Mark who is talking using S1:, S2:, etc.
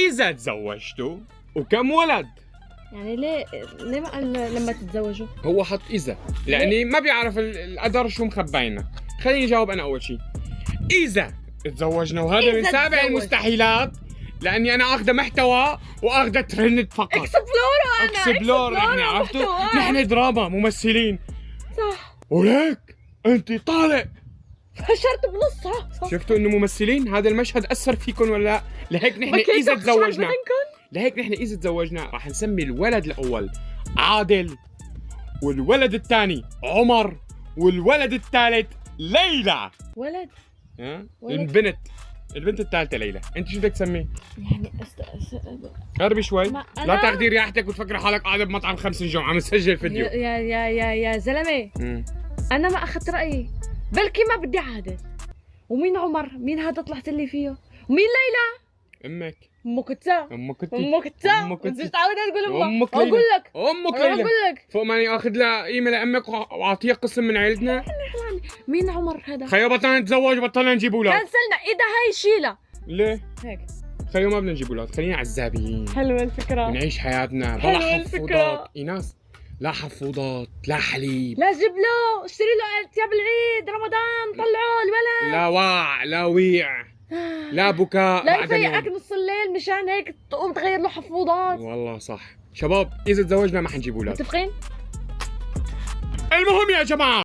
S1: إذا تزوجتوا وكم ولد؟
S2: يعني ليه ما قال لما تتزوجوا؟
S1: هو حط إذا لأني ما بيعرف القدر شو مخبينا. خليني جاوب أنا أول شيء. إذا تزوجنا، وهذا من سابع المستحيلات، لأني أنا أخذ محتوى وأخذ ترند فقط.
S2: اكسبلور
S1: نحن عرفتوا؟ نحن دراما ممثلين.
S2: صح.
S1: وليك أنت طالع
S2: فشرت بنصها. صح.
S1: شفتوا إنه ممثلين؟ هذا المشهد أثر فيكم ولا لا؟ لهيك نحن إذا تزوجنا، راح نسمي الولد الأول عادل، والولد الثاني عمر، والولد الثالث ليلى.
S2: ولد.
S1: ها؟
S2: ولد.
S1: البنت الثالثة ليلى. أنت شو بدك تسميه؟
S2: يعني
S1: قربي شوي.
S2: أنا...
S1: لا تاخذي رياحتك وتفكري حالك قاعدة بمطعم 5 نجوم عم نسجل فيديو.
S2: يا زلمة. أنا ما أخذت رأيي، بلكي ما بدي عادل. ومين عمر؟ مين هذا طلعت اللي فيه؟ ومين ليلى؟
S1: أمك.
S2: أمك كتا. مش متعودة تقول أمك. أقول لك.
S1: أمك ليلى. فوق ماني آخذ لها قيمة لأمك وأعطيها قسم من عيلتنا.
S2: مين عمر هذا؟
S1: خيو بطلنا نتزوج وبطلنا نجيب أولاد.
S2: كنسلنا إذا هاي شيلة.
S1: ليه؟
S2: هيك.
S1: خيو ما بدنا نجيب أولاد، خلينا عزابين.
S2: حلوة الفكرة.
S1: نعيش حياتنا بلا حفوضات. إيناس، لا حفوضات، لا حليب.
S2: لا جيب له، اشتري له ثياب العيد، رمضان، طلعوه الولد.
S1: لا واع، لا ويع، لا بكاء.
S2: لا يفيقك نص الليل مشان هيك تقوم تغير له حفوضات.
S1: والله صح. شباب إذا تزوجنا ما حنجيب أولاد.
S2: متفقين؟
S1: المهم يا جماعة